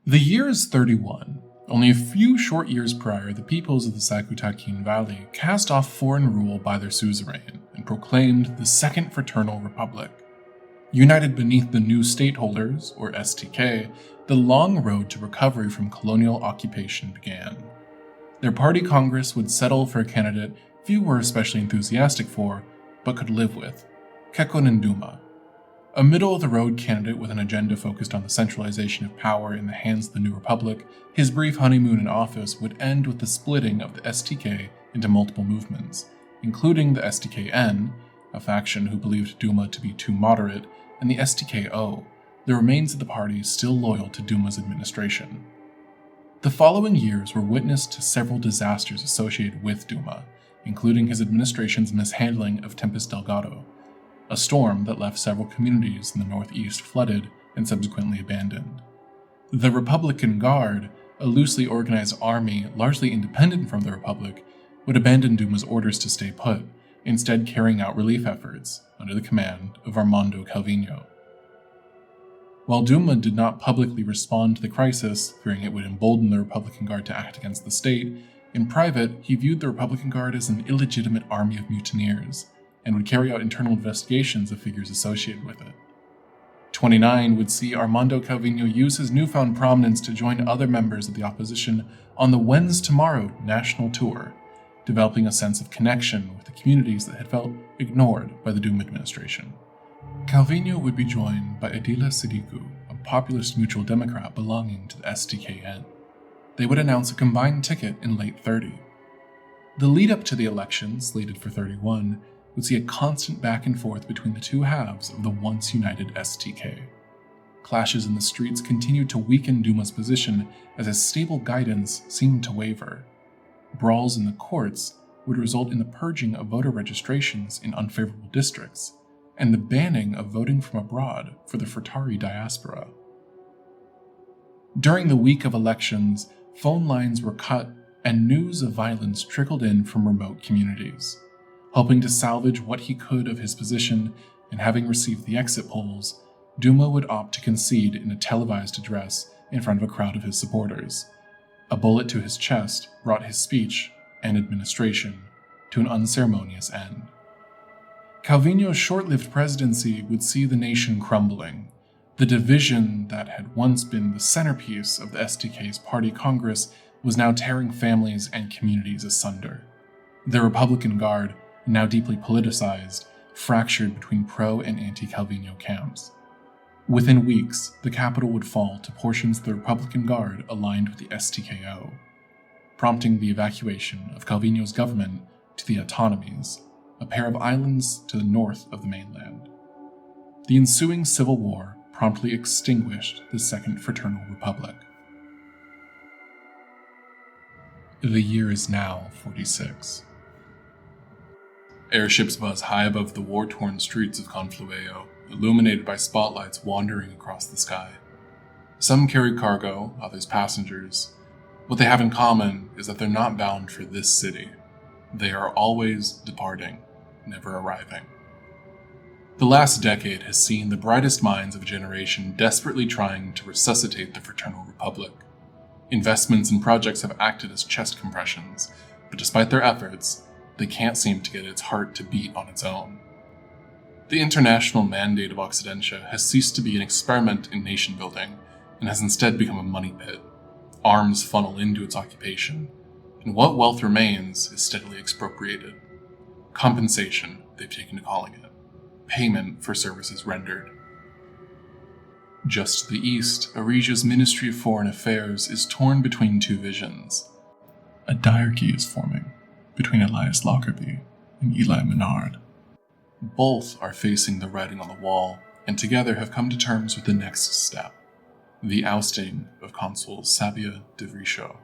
The year is 31. Only a few short years prior, the peoples of the Sakutakin Valley cast off foreign rule by their suzerain and proclaimed the Second Fraternal Republic. United beneath the new stateholders, or STK, the long road to recovery from colonial occupation began. Their party congress would settle for a candidate few were especially enthusiastic for, but could live with, Kekkonen Duma. A middle-of-the-road candidate with an agenda focused on the centralization of power in the hands of the new republic, his brief honeymoon in office would end with the splitting of the STK into multiple movements, including the STKN, a faction who believed Duma to be too moderate, and the STKO, the remains of the party still loyal to Duma's administration. The following years were witness to several disasters associated with Duma, including his administration's mishandling of Tempest Delgado, a storm that left several communities in the northeast flooded and subsequently abandoned. The Republican Guard, a loosely organized army largely independent from the Republic, would abandon Duma's orders to stay put, instead carrying out relief efforts under the command of Armando Calvino. While Duma did not publicly respond to the crisis, fearing it would embolden the Republican Guard to act against the state, in private he viewed the Republican Guard as an illegitimate army of mutineers, and would carry out internal investigations of figures associated with it. 29 would see Armando Calvino use his newfound prominence to join other members of the opposition on the When's Tomorrow national tour, developing a sense of connection with the communities that had felt ignored by the Duma administration. Calvino would be joined by Adila Sidiku, a populist mutual Democrat belonging to the STKN. They would announce a combined ticket in late 30. The lead-up to the election, slated for 31, would see a constant back and forth between the two halves of the once united STK. Clashes in the streets continued to weaken Duma's position as his stable guidance seemed to waver. Brawls in the courts would result in the purging of voter registrations in unfavorable districts, and the banning of voting from abroad for the Fratari diaspora. During the week of elections, phone lines were cut and news of violence trickled in from remote communities. Hoping to salvage what he could of his position, and having received the exit polls, Duma would opt to concede in a televised address in front of a crowd of his supporters. A bullet to his chest brought his speech and administration to an unceremonious end. Calvino's short-lived presidency would see the nation crumbling. The division that had once been the centerpiece of the STK's party congress was now tearing families and communities asunder. The Republican Guard, now deeply politicized, fractured between pro- and anti-Calvino camps. Within weeks, the capital would fall to portions of the Republican Guard aligned with the STKO, prompting the evacuation of Calvino's government to the Autonomies, a pair of islands to the north of the mainland. The ensuing civil war promptly extinguished the Second Fraternal Republic. The year is now 46. Airships buzz high above the war-torn streets of Conflueo, illuminated by spotlights wandering across the sky. Some carry cargo, others passengers. What they have in common is that they're not bound for this city. They are always departing, never arriving. The last decade has seen the brightest minds of a generation desperately trying to resuscitate the Fraternal Republic. Investments and projects have acted as chest compressions, but despite their efforts, they can't seem to get its heart to beat on its own. The international mandate of Occidentia has ceased to be an experiment in nation building and has instead become a money pit. Arms funnel into its occupation, and what wealth remains is steadily expropriated. Compensation, they've taken to calling it. Payment for services rendered. Just to the east, Arigia's Ministry of Foreign Affairs is torn between two visions. A diarchy is forming between Elias Lockerbie and Eli Menard. Both are facing the writing on the wall, and together have come to terms with the next step, the ousting of Consul Sabia de Vricho.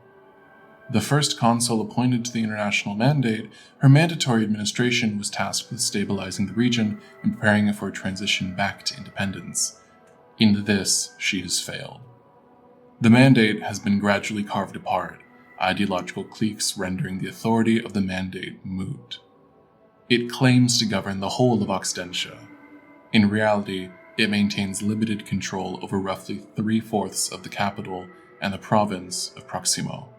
The first consul appointed to the international mandate, her mandatory administration was tasked with stabilizing the region and preparing it for a transition back to independence. In this, she has failed. The mandate has been gradually carved apart, ideological cliques rendering the authority of the mandate moot. It claims to govern the whole of Occidentia. In reality, it maintains limited control over roughly 3/4 of the capital and the province of Proximo.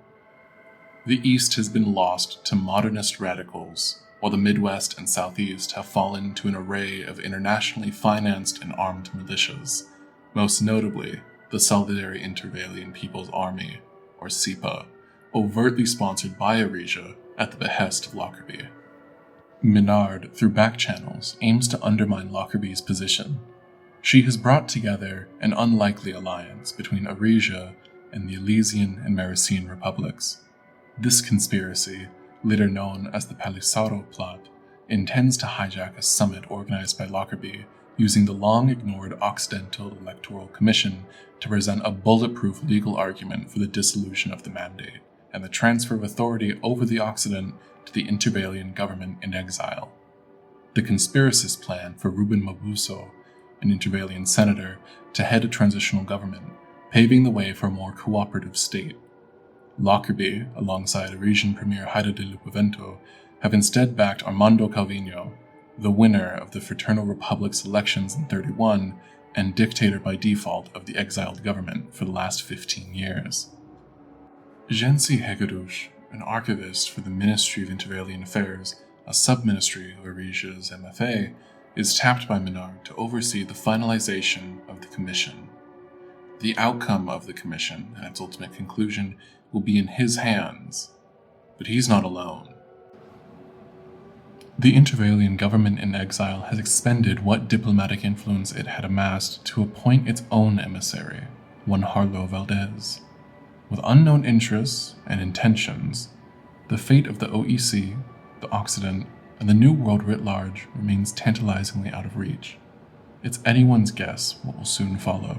The East has been lost to modernist radicals, while the Midwest and Southeast have fallen to an array of internationally financed and armed militias, most notably the Salvadori Intervalian People's Army, or SIPA, overtly sponsored by Aresia at the behest of Lockerbie. Menard, through back channels, aims to undermine Lockerbie's position. She has brought together an unlikely alliance between Aresia and the Elysian and Marician republics. This conspiracy, later known as the Palisaro plot, intends to hijack a summit organized by Lockerbie using the long-ignored Occidental Electoral Commission to present a bulletproof legal argument for the dissolution of the mandate and the transfer of authority over the Occident to the Intervalian government in exile. The conspiracist plan for Ruben Mabuso, an Intervalian senator, to head a transitional government, paving the way for a more cooperative state. Lockerbie, alongside Aresian Premier Haida de Lupavento, have instead backed Armando Calvino, the winner of the Fraternal Republic's elections in 31 and dictator by default of the exiled government for the last 15 years. Jensi Hegedus, an archivist for the Ministry of Intervalian Affairs, a sub-ministry of Aresia's MFA, is tapped by Menard to oversee the finalization of the commission. The outcome of the commission and its ultimate conclusion will be in his hands, but he's not alone. The Intervalian government in exile has expended what diplomatic influence it had amassed to appoint its own emissary, one Harlow Valdez. With unknown interests and intentions, the fate of the OEC, the Occident, and the New World writ large remains tantalizingly out of reach. It's anyone's guess what will soon follow.